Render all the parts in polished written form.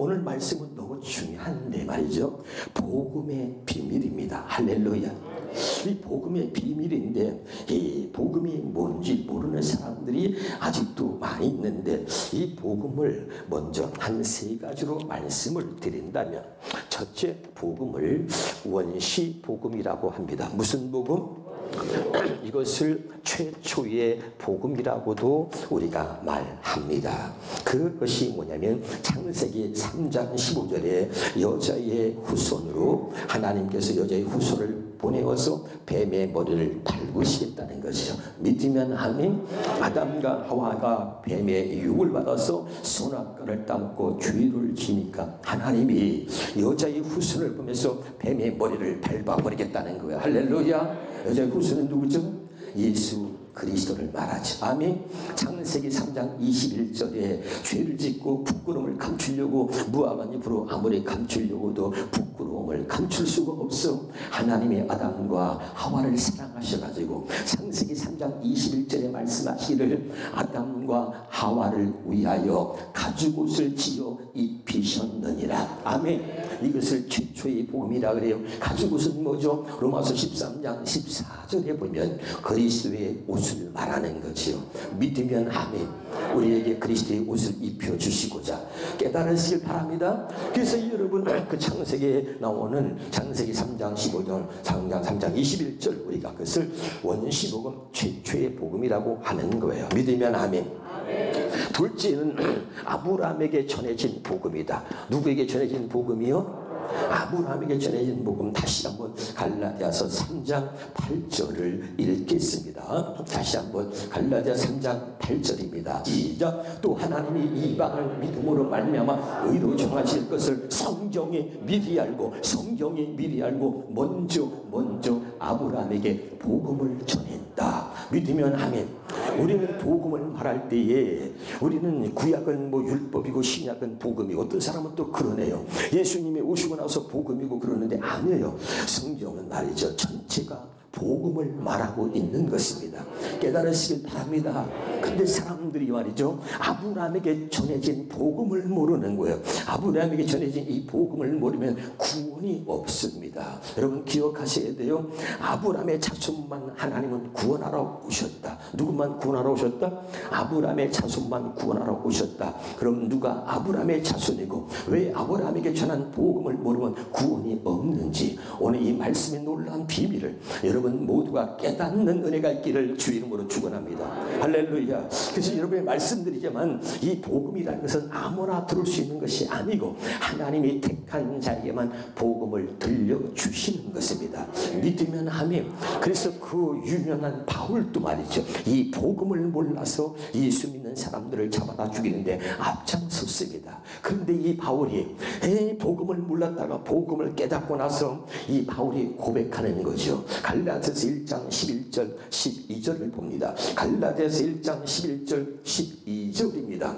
오늘 말씀은 너무 중요한데 말이죠. 복음의 비밀입니다. 할렐루야. 이 복음의 비밀인데 이 복음이 뭔지 모르는 사람들이 아직도 많이 있는데 이 복음을 먼저 한 세 가지로 말씀을 드린다면 첫째 복음을 원시 복음이라고 합니다. 무슨 복음? 이것을 최초의 복음이라고도 우리가 말합니다. 그것이 뭐냐면 창세기 3장 15절에 여자의 후손으로 하나님께서 여자의 후손을 보내어서 뱀의 머리를 밟으시겠다는 것이죠. 믿으면 아멘. 아담과 하와가 뱀의 유혹을 받아서 선악과를 따먹고 죄를 지니까 하나님이 여자의 후손을 보면서 뱀의 머리를 밟아버리겠다는 거예요. 할렐루야. 여자의 후손은 누구죠? 예수 그리스도를 말하죠. 아멘. 창세기 3장 21절에 죄를 짓고 부끄러움을 감추려고 무함한 입으로 아무리 감추려고도 부끄러움을 감출 수가 없어. 하나님이 아담과 하와를 사랑하셔가지고 창세기 3장 21절에 말씀하시기를 아담과 하와를 위하여 가죽옷을 지어 입히셨느니라. 아멘. 이것을 최초의 복음이라 그래요. 가죽옷은 뭐죠? 로마서 13장 14절에 보면 그리스도의 옷을 말하는 거지요. 믿으면 아멘. 우리에게 그리스도의 옷을 입혀주시고자 깨달으시길 바랍니다. 그래서 여러분 그 창세기에 나오는 창세기 3장 15절 3장 21절 우리가 그것을 원시복음 최초의 복음이라고 하는 거예요. 믿으면 아멘. 둘째는 아브라함에게 전해진 복음이다. 누구에게 전해진 복음이요? 아브라함에게 전해진 복음. 다시 한번 갈라디아서 3장 8절을 읽겠습니다. 다시 한번 갈라디아 3장 8절입니다. 시작. 또 하나님이 이방을 믿음으로 말미암아 의로 정하실 것을 성경에 미리 알고 먼저 아브라함에게 복음을 전했다. 믿으면 아멘. 우리는 복음을 말할 때에 우리는 구약은 뭐 율법이고 신약은 복음이고 어떤 사람은 또 그러네요. 예수님이 오시고 나서 복음이고 그러는데 아니에요. 성경은 말이죠. 전체가 복음을 말하고 있는 것입니다. 깨달으시길 바랍니다. 근데 사람들이 말이죠. 아브라함에게 전해진 복음을 모르는 거예요. 아브라함에게 전해진 이 복음을 모르면 구원이 없습니다. 여러분 기억하셔야 돼요. 아브라함의 자손만 하나님은 구원하러 오셨다. 누구만 구원하러 오셨다? 아브라함의 자손만 구원하러 오셨다. 그럼 누가 아브라함의 자손이고 왜 아브라함에게 전한 복음을 모르면 구원이 없는지 오늘 이 말씀의 놀라운 비밀을 여러분 모두가 깨닫는 은혜가 있기를 주 이름으로 축원합니다. 할렐루야. 그래서 여러분이 말씀드리지만 이 복음이라는 것은 아무나 들을 수 있는 것이 아니고 하나님이 택한 자에게만 복음을 들려주시는 것입니다. 믿으면 아멘. 그래서 그 유명한 바울도 말이죠. 이 복음을 몰라서 예수 믿는 사람들을 잡아다 죽이는데 앞장섰습니다. 그런데 이 바울이 복음을 몰랐다가 복음을 깨닫고 나서 이 바울이 고백하는 거죠. 갈라디아서 1장 11절 12절을 봅니다. 갈라디아서 1장 11절 12절입니다.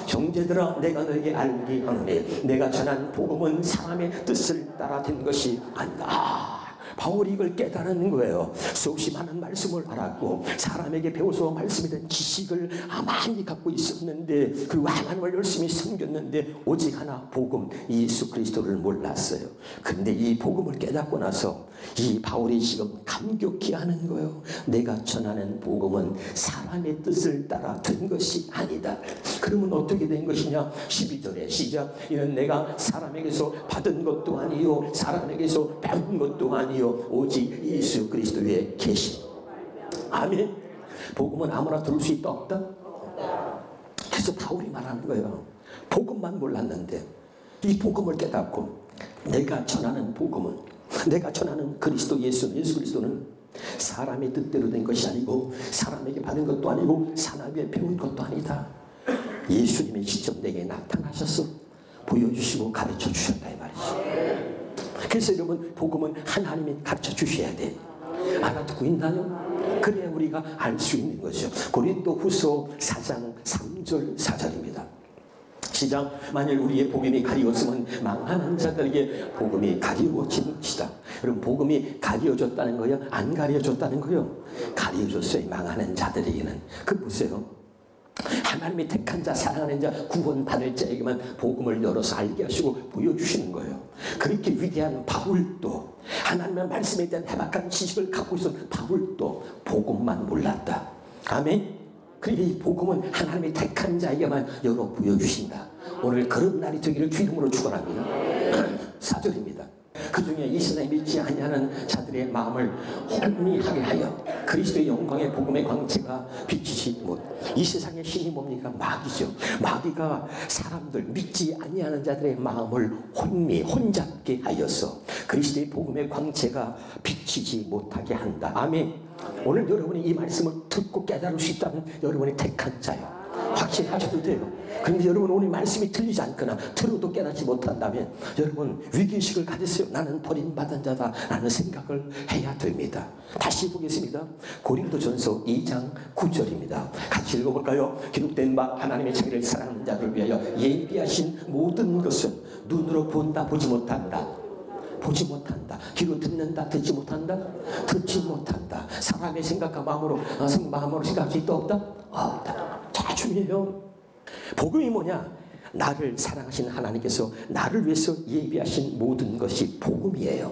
형제들아 내가 너에게 알게 하노니 내가 전한 복음은 사람의 뜻을 따라 된 것이 아니다. 바울이 이걸 깨달은 거예요. 수없이 많은 말씀을 알았고 사람에게 배워서 말씀에 대한 지식을 많이 갖고 있었는데 그리고 하나님을 열심히 섬겼는데 오직 하나 복음 예수 그리스도를 몰랐어요. 근데 이 복음을 깨닫고 나서 이 바울이 지금 감격히 하는 거예요. 내가 전하는 복음은 사람의 뜻을 따라 된 것이 아니다. 그러면 어떻게 된 것이냐? 12절에 시작. 이는 내가 사람에게서 받은 것도 아니요 사람에게서 배운 것도 아니요 오직 예수 그리스도의 계시. 아멘. 복음은 아무나 들을 수 있다 없다? 그래서 바울이 말하는 거예요. 복음만 몰랐는데 이 복음을 깨닫고 내가 전하는 복음은 내가 전하는 그리스도 예수 그리스도는 사람의 뜻대로 된 것이 아니고 사람에게 받은 것도 아니고 사람에게 배운 것도 아니다. 예수님이 직접 내게 나타나셔서 보여주시고 가르쳐 주셨다 이 말이죠. 그래서 여러분 복음은 하나님이 가르쳐 주셔야 돼. 알아듣고 있나요? 그래야 우리가 알 수 있는 거죠. 고린도후서 4장 3절 4절입니다. 시작. 만일 우리의 복음이 가리웠으면 망하는 자들에게 복음이 가리워진 것이다. 여러분 복음이 가리워졌다는 거예요? 안 가리워졌다는 거예요? 가리워졌어요. 망하는 자들에게는. 그 보세요. 하나님이 택한 자, 사랑하는 자, 구원받을 자에게만 복음을 열어서 알게 하시고 보여주시는 거예요. 그렇게 위대한 바울도, 하나님의 말씀에 대한 해박한 지식을 갖고 있었던 바울도 복음만 몰랐다. 아멘. 그러니까 이 복음은 하나님이 택한 자에게만 열어 보여주신다. 오늘 그런 날이 되기를 주 이름으로 축원합니다. 4절입니다. 그 중에 이 세상에 믿지 아니하는 자들의 마음을 혼미하게 하여 그리스도의 영광의 복음의 광채가 비치지 못. 이 세상의 신이 뭡니까? 마귀죠. 마귀가 사람들, 믿지 아니하는 자들의 마음을 혼잡게 하여서 그리스도의 복음의 광채가 비치지 못하게 한다. 아멘. 오늘 여러분이 이 말씀을 듣고 깨달을 수 있다면 여러분이 택한 자요. 확신하셔도 돼요. 그런데 여러분 오늘 말씀이 들리지 않거나 들어도 깨닫지 못한다면 여러분 위기의식을 가지세요. 나는 버림받은 자다 라는 생각을 해야 됩니다. 다시 보겠습니다. 고린도전서 2장 9절입니다. 같이 읽어볼까요? 기록된 바 하나님의 자기를 사랑하는 자들을 위하여 예비하신 모든 것은 눈으로 본다 보지 못한다. 보지 못한다. 귀로 듣는다. 듣지 못한다. 듣지 못한다. 사람의 생각과 마음으로 생각할 수 있다 없다? 없다. 자, 중요해요. 복음이 뭐냐? 나를 사랑하신 하나님께서 나를 위해서 예비하신 모든 것이 복음이에요.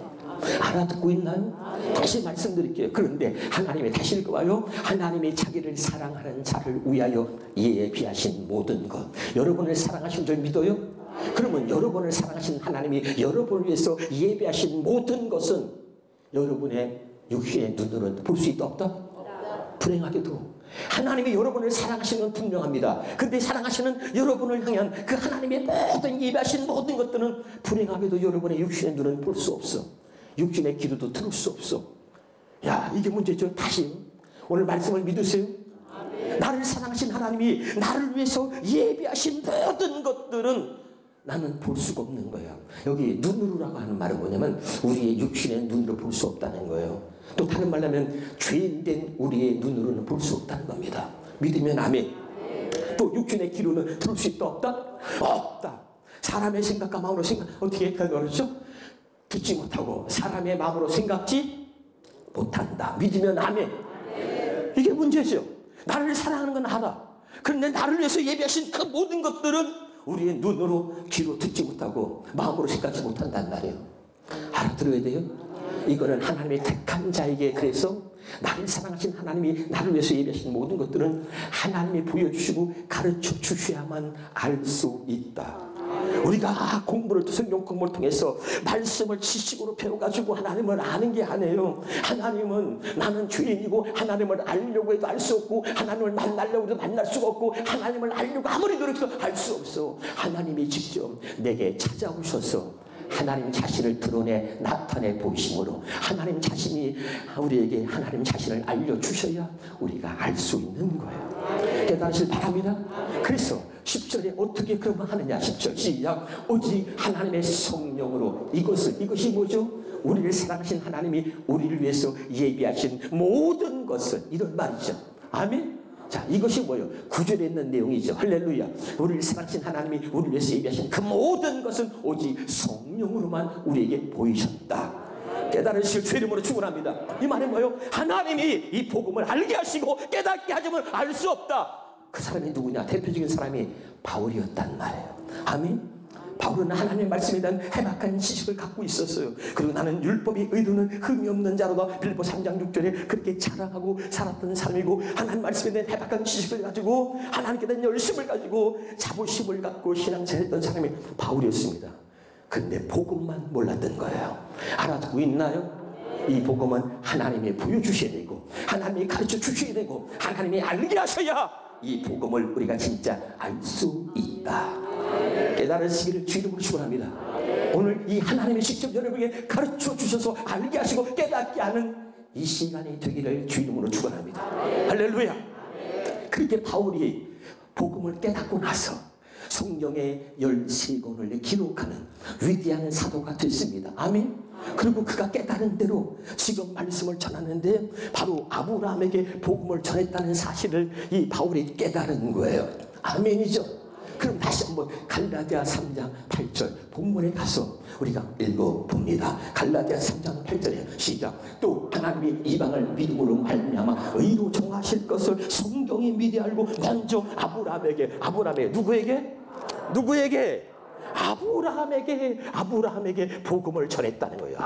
알아듣고 있나요? 다시 말씀드릴게요. 그런데 하나님이 다시 읽어봐요. 하나님이 자기를 사랑하는 자를 위하여 예비하신 모든 것. 여러분을 사랑하신 줄 믿어요? 그러면 여러분을 사랑하신 하나님이 여러분을 위해서 예배하신 모든 것은 여러분의 육신의 눈으로는 볼 수 있다 없다? 불행하게도 하나님이 여러분을 사랑하시는 건 분명합니다. 근데 사랑하시는 여러분을 향한 그 하나님의 모든 예배하신 모든 것들은 불행하게도 여러분의 육신의 눈은 볼 수 없어. 육신의 귀로도 들을 수 없어. 야, 이게 문제죠. 다시 오늘 말씀을 믿으세요. 나를 사랑하신 하나님이 나를 위해서 예배하신 모든 것들은 나는 볼 수가 없는 거예요. 여기 눈으로라고 하는 말은 뭐냐면 우리의 육신의 눈으로 볼 수 없다는 거예요. 또 다른 말로 하면 죄인된 우리의 눈으로는 볼 수 없다는 겁니다. 믿으면 아멘. 또 육신의 귀로는 들을 수 있다 없다? 없다. 사람의 생각과 마음으로 어떻게 그러죠? 듣지 못하고 사람의 마음으로 생각지 못한다. 믿으면 아멘. 이게 문제죠. 나를 사랑하는 건 알아. 그런데 나를 위해서 예비하신 그 모든 것들은 우리의 눈으로 귀로 듣지 못하고 마음으로 생각지 못한다는 말이에요. 알아들어야 돼요. 이거는 하나님의 택한 자에게, 그래서 나를 사랑하신 하나님이 나를 위해서 예비하신 모든 것들은 하나님이 보여주시고 가르쳐 주셔야만 알 수 있다. 우리가 성경 공부를 통해서 말씀을 지식으로 배워가지고 하나님을 아는 게 아니에요. 하나님은 나는 죄인이고 하나님을 알려고 해도 알 수 없고 하나님을 만나려고 해도 만날 수가 없고 하나님을 알려고 아무리 노력해도 알 수 없어. 하나님이 직접 내게 찾아오셔서 하나님 자신을 드러내 나타내 보이심으로 하나님 자신이 우리에게 하나님 자신을 알려주셔야 우리가 알 수 있는 거예요. 깨달으실 바랍니다. 그래서 10절에 어떻게 그러면 하느냐. 10절 시작. 오직 하나님의 성령으로 이것이 뭐죠? 우리를 사랑하신 하나님이 우리를 위해서 예비하신 모든 것을, 이런 말이죠. 아멘. 자, 이것이 뭐예요? 9절에 있는 내용이죠. 할렐루야. 우리를 사랑하신 하나님이 우리를 위해서 예비하신 그 모든 것은 오직 성령으로만 우리에게 보이셨다. 깨달으실 주 이름으로 축원합니다. 이 말은 뭐예요? 하나님이 이 복음을 알게 하시고 깨닫게 하지만 알 수 없다. 그 사람이 누구냐? 대표적인 사람이 바울이었단 말이에요. 아멘. 바울은 하나님의 말씀에 대한 해박한 지식을 갖고 있었어요. 그리고 나는 율법이 의도는 흠이 없는 자로다. 빌립보 3장 6절에 그렇게 자랑하고 살았던 사람이고, 하나님 말씀에 대한 해박한 지식을 가지고 하나님께 대한 열심을 가지고 자부심을 갖고 신앙생활했던 사람이 바울이었습니다. 그런데 복음만 몰랐던 거예요. 알아듣고 있나요? 이 복음은 하나님이 보여주셔야 되고 하나님이 가르쳐 주셔야 되고 하나님이 알게 하셔야 이 복음을 우리가 진짜 알 수 있다. 깨달으시기를 주 이름으로 축원합니다. 오늘 이 하나님이 직접 여러분에게 가르쳐 주셔서 알게 하시고 깨닫게 하는 이 시간이 되기를 주 이름으로 축원합니다. 할렐루야. 그렇게 바울이 복음을 깨닫고 나서 성경의 13권을 기록하는 위대한 사도가 됐습니다. 아멘. 그리고 그가 깨달은 대로 지금 말씀을 전하는데 바로 아브라함에게 복음을 전했다는 사실을 이 바울이 깨달은 거예요. 아멘이죠. 그럼 다시 한번 갈라디아 3장 8절 본문에 가서 우리가 읽어봅니다. 갈라디아 3장 8절에 시작. 또 하나님이 이방을 믿음으로 말미암아 의로 정하실 것을 성경이 미리 알고 먼저 아브라함에게 누구에게? 아브라함에게 복음을 전했다는 거예요.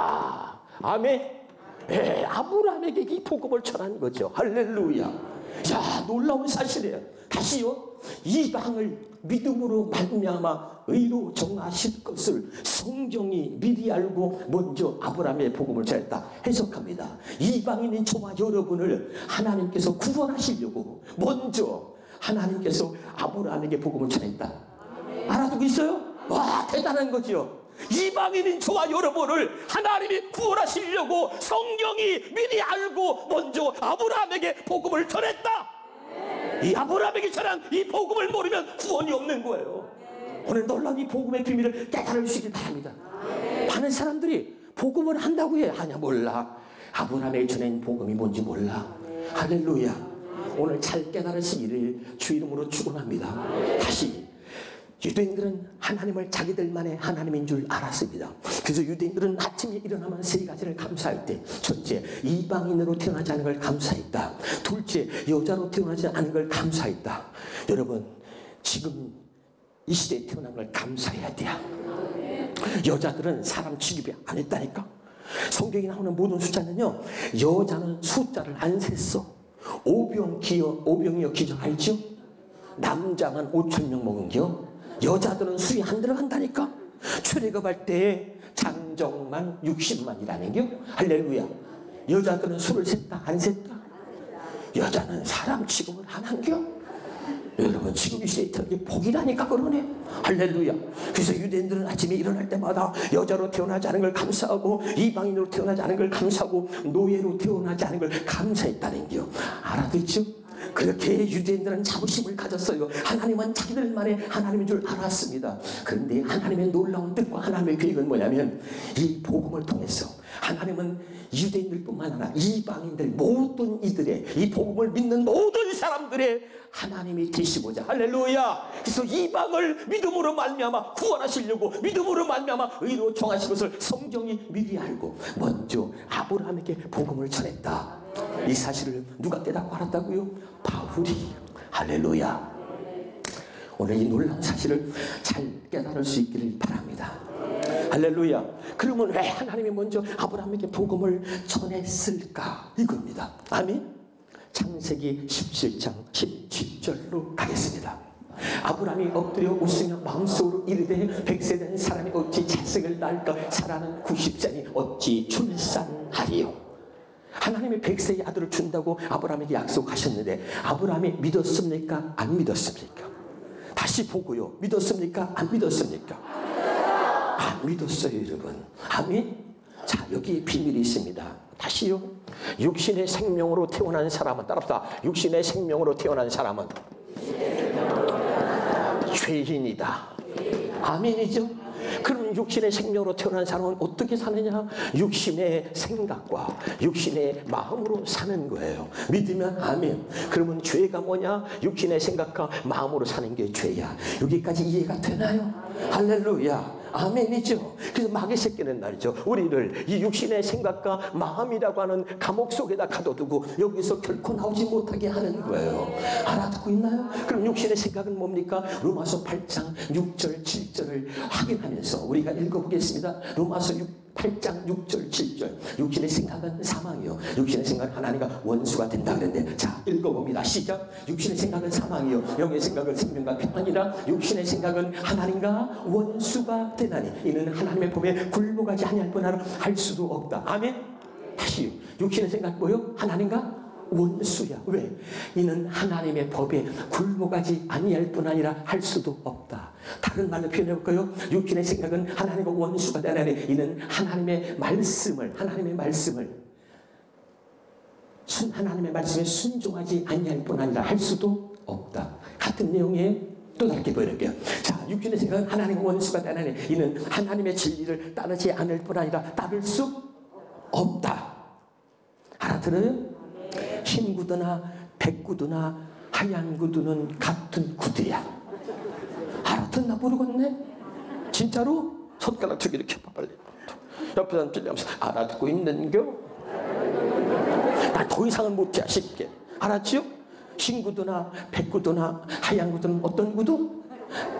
아멘. 예, 아브라함에게 이 복음을 전한 거죠. 할렐루야. 야, 놀라운 사실이에요. 다시요. 이방을 믿음으로 말미암아 의로 정하실 것을 성경이 미리 알고 먼저 아브라함의 복음을 전했다. 해석합니다. 이방인인 저와 여러분을 하나님께서 구원하시려고 먼저 하나님께서 아브라함에게 복음을 전했다. 알아두고 있어요? 와, 대단한 거죠. 이방인인 저와 여러분을 하나님이 구원하시려고 성경이 미리 알고 먼저 아브라함에게 복음을 전했다. 이 아브라함에게 전한 이 복음을 모르면 구원이 없는 거예요. 오늘 놀라운 이 복음의 비밀을 깨달아 주시길 바랍니다. 많은 사람들이 복음을 한다고 해. 하냐 몰라. 아브라함에게 전한 복음이 뭔지 몰라. 할렐루야. 오늘 잘 깨달으시기를 주 이름으로 축원합니다. 다시 유대인들은 하나님을 자기들만의 하나님인 줄 알았습니다. 그래서 유대인들은 아침에 일어나면 세 가지를 감사할 때, 첫째, 이방인으로 태어나지 않은 걸 감사했다. 둘째, 여자로 태어나지 않은 걸 감사했다. 여러분, 지금 이 시대에 태어난 걸 감사해야 돼요. 여자들은 사람 취급이 안 했다니까. 성경에 나오는 모든 숫자는요, 여자는 숫자를 안 셌어. 오병이어 기적 알죠? 남자만 5,000명 먹은 겨. 여자들은 수리 안 들어간다니까. 출애굽할 때 장정만 60만이라는 겨. 할렐루야. 여자들은 술을 셌다 안 셌다? 여자는 사람 취급을 안 한겨. 여러분, 지금 이 시대에 복이라니까 그러네. 할렐루야. 그래서 유대인들은 아침에 일어날 때마다 여자로 태어나지 않은 걸 감사하고, 이방인으로 태어나지 않은 걸 감사하고, 노예로 태어나지 않은 걸 감사했다는 겨. 알아듣죠? 그렇게 유대인들은 자부심을 가졌어요. 하나님은 자기들만의 하나님인 줄 알았습니다. 그런데 하나님의 놀라운 뜻과 하나님의 계획은 뭐냐면, 이 복음을 통해서 하나님은 유대인들뿐만 아니라 이방인들 모든 이들의, 이 복음을 믿는 모든 사람들의 하나님이 되시고자, 할렐루야. 그래서 이방을 믿음으로 말미암아 구원하시려고, 믿음으로 말미암아 의로 정하신 것을 성경이 미리 알고 먼저 아브라함에게 복음을 전했다. 이 사실을 누가 깨닫고 알았다고요? 바울이. 할렐루야. 오늘 이 놀라운 사실을 잘 깨달을 수 있기를 바랍니다. 할렐루야. 그러면 왜 하나님이 먼저 아브라함에게 복음을 전했을까? 이겁니다. 아멘. 창세기 17장 17절로 가겠습니다. 아브라함이 엎드려 웃으며 마음속으로 이르되 100세 된 사람이 어찌 자식을 낳을까? 사라는 90세니 어찌 출산하리요? 하나님이 100세의 아들을 준다고 아브라함에게 약속하셨는데, 아브라함이 믿었습니까? 안 믿었습니까? 다시 보고요. 믿었습니까? 안 믿었습니까? 안 믿었어요, 여러분. 아멘. 자, 여기에 비밀이 있습니다. 다시요. 육신의 생명으로 태어난 사람은, 따라합시다. 육신의 생명으로 태어난 사람은 죄인이다. 아멘이죠? 그럼 육신의 생명으로 태어난 사람은 어떻게 사느냐? 육신의 생각과 육신의 마음으로 사는 거예요. 믿으면 아멘. 그러면 죄가 뭐냐? 육신의 생각과 마음으로 사는 게 죄야. 여기까지 이해가 되나요? 할렐루야. 아멘이죠. 그래서 마귀 새끼는 말이죠, 우리를 이 육신의 생각과 마음이라고 하는 감옥 속에다 가둬두고 여기서 결코 나오지 못하게 하는 거예요. 알아듣고 있나요? 그럼 육신의 생각은 뭡니까? 로마서 8장 6절 7절을 확인하면서 우리가 읽어보겠습니다. 로마서 8장 6절 7절. 육신의 생각은 사망이요, 육신의 생각은 하나님과 원수가 된다 그랬는데, 자, 읽어봅니다. 시작. 육신의 생각은 사망이요, 영의 생각은 생명과 평안이라. 육신의 생각은 하나님과 원수가 되나니 이는 하나님의 법에 굴복하지 아니할 뿐 할 수도 없다. 아멘. 다시 육신의 생각 뭐요? 하나님과 원수야. 왜? 이는 하나님의 법에 굴복하지 아니할 뿐 아니라 할 수도 없다. 다른 말로 표현해 볼까요? 육신의 생각은 하나님과 원수가 되나니 이는 하나님의 말씀에 순종하지 아니할 뿐 아니라 할 수도 없다. 같은 내용에 또 다르게 보여드릴게요. 자, 육신의 생각은 하나님과 원수가 되나니 이는 하나님의 진리를 따르지 않을 뿐 아니라 따를 수 없다. 알아들어요? 흰 구두나 백 구두나 하얀 구두는 같은 구두야. 같았나 모르겠네. 진짜로? 손가락 두 개 이렇게 빨리. 옆에 사람 찔리면서 알아듣고 있는겨? 나 더 이상은 못해 쉽게. 알았지요? 흰구두나 백구두나 하얀 구두는 어떤 구두?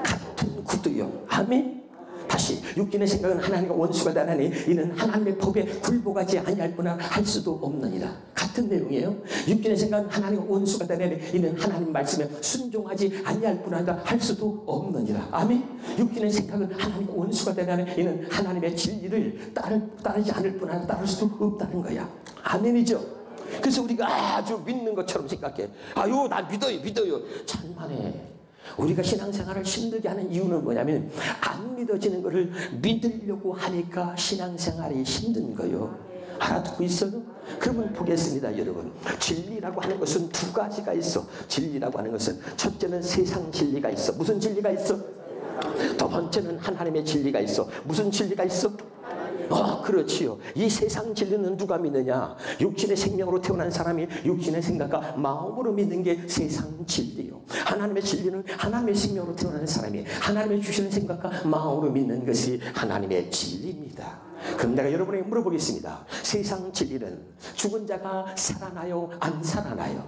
같은 구두요. 아멘. 다시 육신의 생각은 하나님과 원수가 되나니 이는 하나님의 법에 굴복하지 아니할 뿐나 할 수도 없느니라. 같은 내용이에요. 육신의 생각은 하나님과 원수가 되나니 이는 하나님 말씀에 순종하지 아니할 뿐하다 할 수도 없느니라. 아멘. 육신의 생각은 하나님과 원수가 되나니 이는 하나님의 진리를 따르지 않을 뿐하다 따를 수도 없다는 거야. 아멘이죠. 그래서 우리가 아주 믿는 것처럼 생각해. 아유 나 믿어요. 참만해. 우리가 신앙생활을 힘들게 하는 이유는 뭐냐면 안 믿어지는 것을 믿으려고 하니까 신앙생활이 힘든 거예요. 알아듣고 있어요? 그러면 보겠습니다 여러분. 진리라고 하는 것은 두 가지가 있어. 진리라고 하는 것은 첫째는 세상 진리가 있어. 무슨 진리가 있어? 두 번째는 하나님의 진리가 있어. 무슨 진리가 있어? 그렇지요. 이 세상 진리는 누가 믿느냐? 육신의 생명으로 태어난 사람이 육신의 생각과 마음으로 믿는 게 세상 진리요. 하나님의 진리는 하나님의 생명으로 태어난 사람이 하나님의 주시는 생각과 마음으로 믿는 것이 하나님의 진리입니다. 그럼 내가 여러분에게 물어보겠습니다. 세상 진리는 죽은 자가 살아나요? 안 살아나요?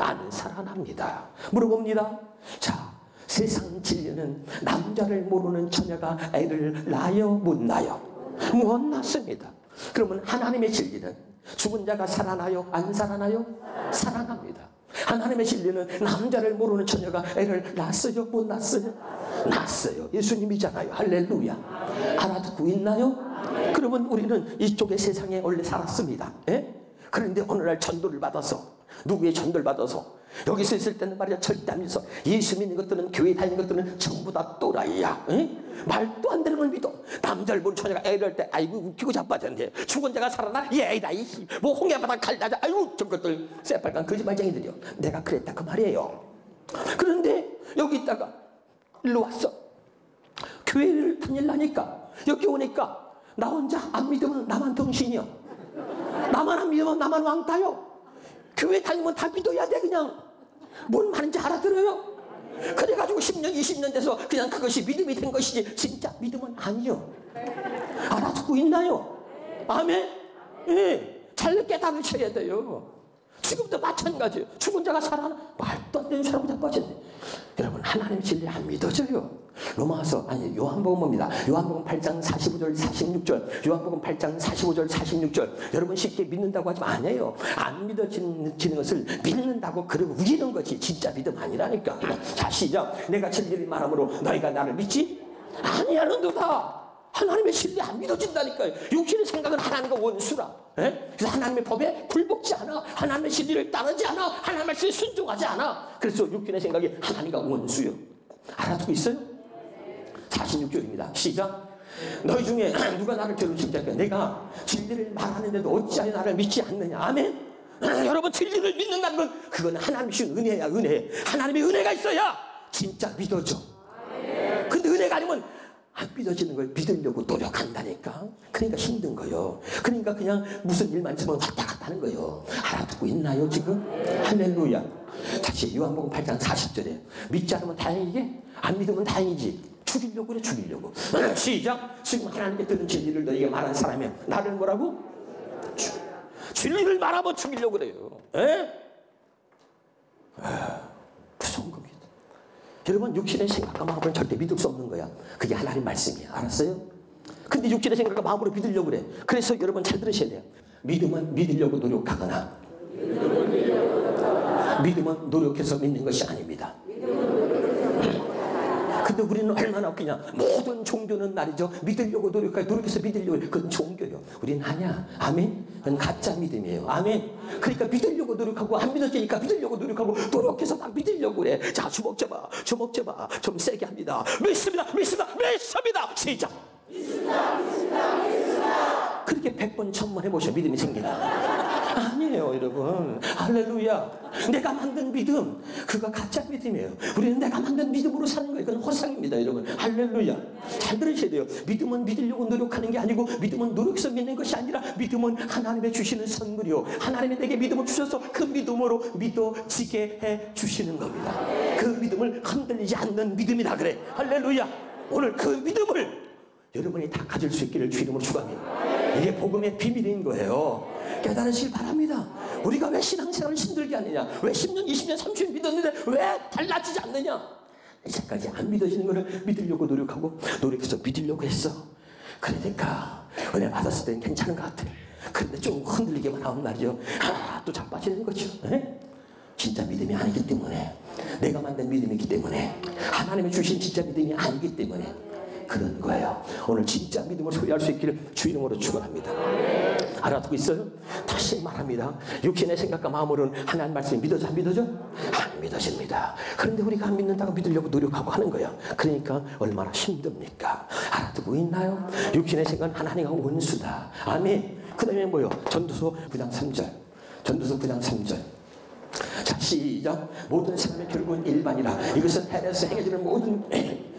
안 살아납니다. 물어봅니다. 자, 세상 진리는 남자를 모르는 처녀가 애를 낳아요? 못 낳아요? 못 낳습니다. 그러면 하나님의 진리는 죽은 자가 살아나요? 안 살아나요? 살아납니다. 하나님의 진리는 남자를 모르는 처녀가 애를 낳았어요? 못 낳았어요? 낳았어요. 예수님이잖아요. 할렐루야. 알아듣고 있나요? 그러면 우리는 이쪽의 세상에 원래 살았습니다. 예? 그런데 어느 날 전도를 받아서 누구의 전도를 받아서 여기서 있을 때는 말이야 절대 안 믿어. 예수 믿는 것들은 교회 다니는 것들은 전부 다 또라이야. 에? 말도 안 되는 걸 믿어. 남자를 본 처녀가 애를 할 때 아이고 웃기고 자빠졌네. 죽은 자가 살아나? 얘이다 뭐 홍해바다 갈라자. 아이고 저것들 새빨간 거짓말쟁이들이요. 내가 그랬다 그 말이에요. 그런데 여기 있다가 일로 왔어. 교회를 다닐라니까 여기 오니까 나 혼자 안 믿으면 나만 정신이야. 나만 안 믿으면 나만 왕따요. 교회 다니면 다 믿어야 돼. 그냥 뭔 말인지 알아들어요? 그래가지고 10년 20년 돼서 그냥 그것이 믿음이 된 것이지 진짜 믿음은 아니요. 알아듣고 있나요? 아멘? 예, 잘 깨달으셔야 돼요. 지금도 마찬가지예요. 죽은 자가 살아나? 말도 안 되는 사람이 다 빠졌네. 여러분 하나님 진리 안 믿어져요. 로마서 아니 요한복음입니다. 요한복음 8장 45절 46절 요한복음 8장 45절 46절 여러분 쉽게 믿는다고 하지만 아니에요. 안 믿어지는 것을 믿는다고 그러고 우기는 것이 진짜 믿음 아니라니까. 자 시작. 내가 진리를 말함으로 너희가 나를 믿지? 아니하는도다. 하나님의 진리 안 믿어진다니까요. 육신의 생각은 하나님과 원수라. 에? 그래서 하나님의 법에 굴복지 않아. 하나님의 진리를 따르지 않아. 하나님의 말씀에 순종하지 않아. 그래서 육신의 생각이 하나님과 원수요. 알아듣고 있어요? 46절입니다. 시작. 너희 중에 누가 나를 죄로 칭찬할까? 내가 진리를 말하는데도 어찌하여 나를 믿지 않느냐. 아멘. 여러분 진리를 믿는다는 건 그건 하나님이 주신 은혜야. 은혜. 하나님의 은혜가 있어야 진짜 믿어져. 근데 은혜가 아니면 안 믿어지는 걸 믿으려고 노력한다니까. 그러니까 힘든 거요. 그러니까 그냥 무슨 일만 있으면 왔다 갔다 하는 거요. 알아듣고 있나요 지금? 할렐루야. 다시 요한복음 8장 40절에 믿지 않으면 다행이게 안 믿으면 다행이지. 죽이려고 그래 죽이려고. 시작. 지금 하나님께 들은 진리를 너희에게 말한 사람이야. 나를 뭐라고? 진리를 말하면 죽이려고 그래요. 에? 무서운 겁니다. 여러분 육신의 생각과 마음으로는 절대 믿을 수 없는 거야. 그게 하나님 말씀이야. 알았어요? 근데 육신의 생각과 마음으로 믿으려고 그래. 그래서 여러분 잘 들으셔야 돼요. 믿음은 믿으려고 노력하거나 믿음은 노력해서 믿는 것이 아닙니다. 근데 우리는 얼마나 웃기냐. 모든 종교는 말이죠. 믿으려고 노력해서 믿으려고 해. 그건 종교요. 우리는 아니야. 아멘? 그건 가짜 믿음이에요. 아멘? 그러니까 믿으려고 노력하고 안 믿어지니까 믿으려고 노력하고 노력해서 막 믿으려고 그래. 자 주먹 잡아. 주먹 잡아. 좀 세게 합니다. 믿습니다. 믿습니다. 믿습니다. 시작. 믿습니다. 믿습니다. 믿습니다. 그렇게 100번 1000번 해보셔 믿음이 생기나? 아니에요 여러분. 할렐루야. 내가 만든 믿음 그거 가짜 믿음이에요. 우리는 내가 만든 믿음으로 사는 거예요. 그건 허상입니다 여러분. 할렐루야. 잘 들으셔야 돼요. 믿음은 믿으려고 노력하는 게 아니고, 믿음은 노력해서 믿는 것이 아니라, 믿음은 하나님의 주시는 선물이요, 하나님이 내게 믿음을 주셔서 그 믿음으로 믿어지게 해 주시는 겁니다. 그 믿음을 흔들리지 않는 믿음이다 그래. 할렐루야. 오늘 그 믿음을 여러분이 다 가질 수 있기를 주 이름으로 축원합니다. 이게 복음의 비밀인 거예요. 깨달으시길 바랍니다. 우리가 왜 신앙생활을 힘들게 하느냐, 왜 10년 20년 30년 믿었는데 왜 달라지지 않느냐, 이제까지 안 믿어지는 것을 믿으려고 노력하고 노력해서 믿으려고 했어. 그러니까 은혜 받았을 때는 괜찮은 것 같아. 그런데 좀 흔들리기만 하면 말이죠, 또 자빠지는 거죠. 에? 진짜 믿음이 아니기 때문에, 내가 만든 믿음이기 때문에, 하나님이 주신 진짜 믿음이 아니기 때문에 그런 거예요. 오늘 진짜 믿음을 소유할 수 있기를 주 이름으로 축원합니다. 알아듣고 있어요? 다시 말합니다. 육신의 생각과 마음으로는 하나님 말씀이 믿어져 안 믿어져? 안 믿어집니다. 그런데 우리가 안 믿는다고 믿으려고 노력하고 하는 거야. 그러니까 얼마나 힘듭니까? 알아듣고 있나요? 육신의 생각은 하나님과 원수다. 아멘. 그 다음에 뭐요? 전도서 9장 3절. 전도서 9장 3절. 자, 시작. 모든 사람의 결국은 일반이라. 이것은 헬에서 행해지는 모든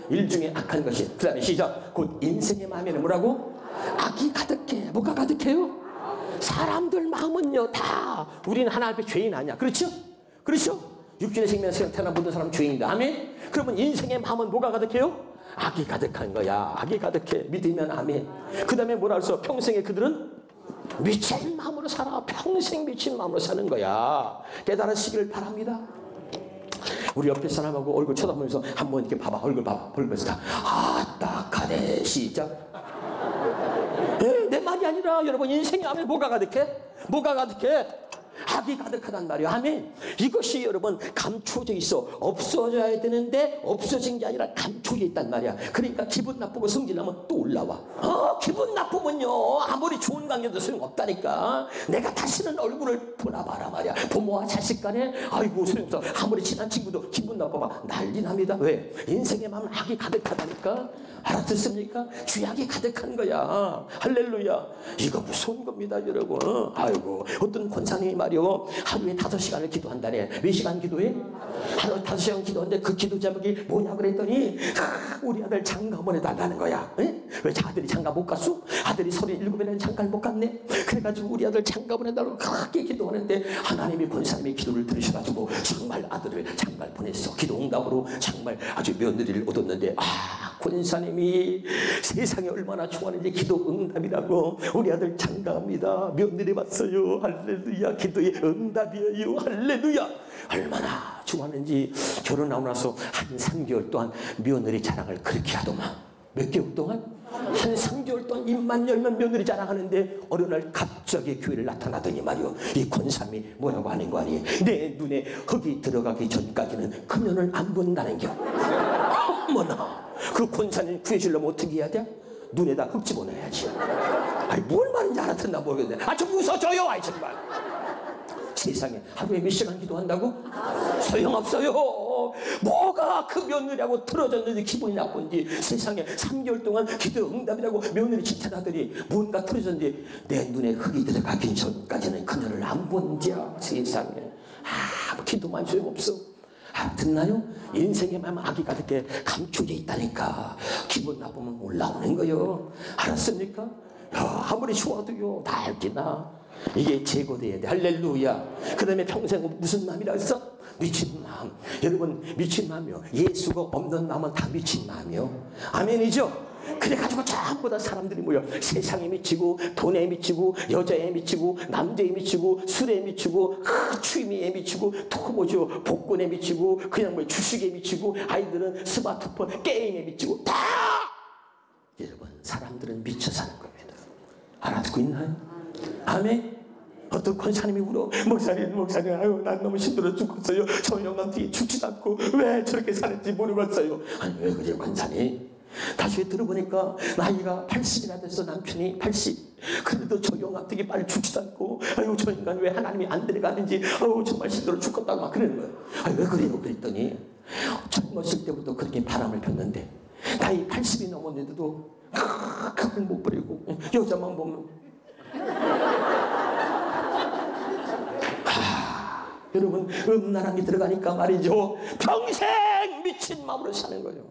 일 중에 악한 것이. 그 다음에 시작. 곧 인생의 마음에는 뭐라고? 악이 가득해. 뭐가 가득해요? 사람들 마음은요, 다 우리는 하나님 앞에 죄인 아니야. 그렇죠? 그렇죠? 육신의 생명에서 태어난 모든 사람은 죄인이다. 아멘. 그러면 인생의 마음은 뭐가 가득해요? 악이 가득한 거야. 악이 가득해. 믿으면 아멘. 그 다음에 뭐라 그랬어? 평생에 그들은 미친 마음으로 살아. 평생 미친 마음으로 사는 거야. 깨달으시기를 바랍니다. 우리 옆에 사람하고 얼굴 쳐다보면서 한번 이렇게 봐봐. 얼굴 봐봐. 벌면서 딱하네. 시작. 내 말이 아니라 여러분, 인생에 하면 뭐가 가득해? 뭐가 가득해? 악이 가득하단 말이에요. 아멘. 이것이 여러분 감춰져 있어. 없어져야 되는데 없어진 게 아니라 감춰져 있단 말이야. 그러니까 기분 나쁘고 성질나면 또 올라와. 기분 나쁘면요, 아무리 좋은 관계도 소용없다니까. 내가 다시는 얼굴을 보나봐라 말이야. 부모와 자식 간에 아이고 소용없어. 아무리 친한 친구도 기분 나빠봐 난리 납니다. 왜? 인생의 마음은 악이 가득하다니까. 알아듣습니까? 죄악이 가득한 거야. 할렐루야. 이거 무서운 겁니다 여러분. 아이고, 어떤 권사님이 말이요, 하루에 5시간을 기도한다네. 몇 시간 기도해? 하루에 5시간 기도하는데 그 기도 제목이 뭐냐 그랬더니, 우리 아들 장가 보내달라는 거야. 에? 왜 아들이 장가 못 갔어? 아들이 37에는 장가를 못 갔네. 그래가지고 우리 아들 장가 보내달라고 그렇게 기도하는데, 하나님이 권사님의 기도를 들으셔가지고 정말 아들을 장가를 보냈어. 기도 응답으로 정말 아주 며느리를 얻었는데, 권사님이 세상에 얼마나 좋아하는지 기도 응답이라고 우리 아들 장가합니다. 며느리 왔어요. 할렐루야. 기도의 응답이에요. 할렐루야. 얼마나 좋아하는지 결혼하고 나서 한 3개월 동안 며느리 자랑을 그렇게 하더만. 몇 개월 동안? 한 3개월 동안 입만 열면 며느리 자랑하는데, 어느 날 갑자기 교회를 나타나더니 말이요, 이 권사님이 뭐라고 하는 거 아니에요? 내 눈에 흙이 들어가기 전까지는 그녀를 안 본다는 겨. 어머나, 그 권사님 구해주려면 어떻게 해야 돼? 눈에다 흙 집어넣어야지. 아니 뭘 말인지 알아듣나 모르겠네. 좀 웃어줘요. 정말. 세상에 하루에 몇 시간 기도한다고? 소용없어요. 뭐가 그 며느리하고 틀어졌는지 기분이 나쁜지, 세상에 3개월 동안 기도 응답이라고 며느리 칭찬하더니 뭔가 틀어졌는지 내 눈에 흙이 들어가기 전까지는 그녀를 안 본지야. 세상에 기도만 소용없어. 듣나요? 인생에 마음 악이 가득해 감춰져 있다니까. 기분 나쁘면 올라오는 거요. 알았습니까? 아무리 좋아도요 다 알기나. 이게 제거돼야 돼. 할렐루야. 그 다음에 평생 무슨 마음이라 했어? 미친 마음. 여러분, 미친 마음이요, 예수가 없는 마음은 다 미친 마음이요. 아멘이죠? 그래가지고 전부 다 사람들이 모여 세상에 미치고, 돈에 미치고, 여자에 미치고, 남자에 미치고, 술에 미치고, 취미에 미치고, 또 뭐죠, 복권에 미치고, 그냥 뭐 주식에 미치고, 아이들은 스마트폰 게임에 미치고, 다 여러분 사람들은 미쳐 사는 겁니다. 알아듣고 있나요? 아멘. 어떤 권사님이 울어. 목사님 아유 난 너무 힘들어 죽겠어요. 저 영감 뒤에 죽지도 않고 왜 저렇게 사는지 모르겠어요. 아니 왜 그래요 권사님? 다시 들어보니까 나이가 80이나 됐어. 남편이 80. 그래도 저 영감 되게 빨리 죽지도 않고, 아유 저 인간 왜 하나님이 안 데려가는지, 아유 정말 힘들어 죽겠다고 막 그러는 거예요. 아니 왜 그래요? 그랬더니 젊었을 때부터 그렇게 바람을 폈는데 나이 80이 넘었는데도 그걸 못 버리고 여자만 보면 여러분 음란함이 들어가니까 말이죠, 평생 미친 마음으로 사는 거예요.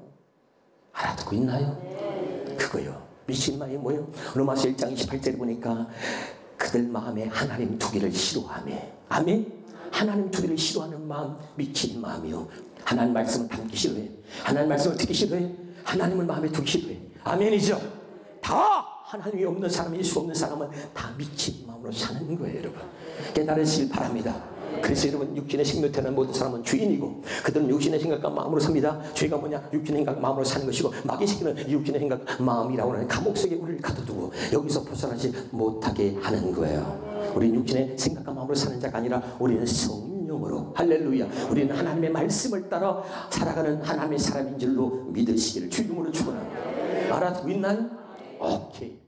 알아듣고 있나요? 그거요. 미친 마음이 뭐예요? 로마서 1장 28절에 보니까 그들 마음에 하나님 두기를 싫어하며, 아멘? 하나님 두기를 싫어하는 마음, 미친 마음이요. 하나님 말씀을 담기 싫어해. 하나님 말씀을 듣기 싫어해. 하나님을 마음에 두기 싫어해. 아멘이죠? 다 하나님이 없는 사람, 예수 없는 사람은 다 미친 마음으로 사는 거예요. 여러분 깨달으시길 바랍니다. 그래서 여러분 육신의 생명을 태어난 모든 사람은 주인이고 그들은 육신의 생각과 마음으로 삽니다. 죄가 뭐냐? 육신의 생각 마음으로 사는 것이고 마귀 새끼는 육신의 생각 마음이라고 하는 감옥 속에 우리를 가둬두고 여기서 벗어나지 못하게 하는 거예요. 우리는 육신의 생각과 마음으로 사는 자가 아니라 우리는 성령으로, 할렐루야, 우리는 하나님의 말씀을 따라 살아가는 하나님의 사람인 줄로 믿으시기를 주님으로 축원합니다. 알아듣고 있나요? 오케이.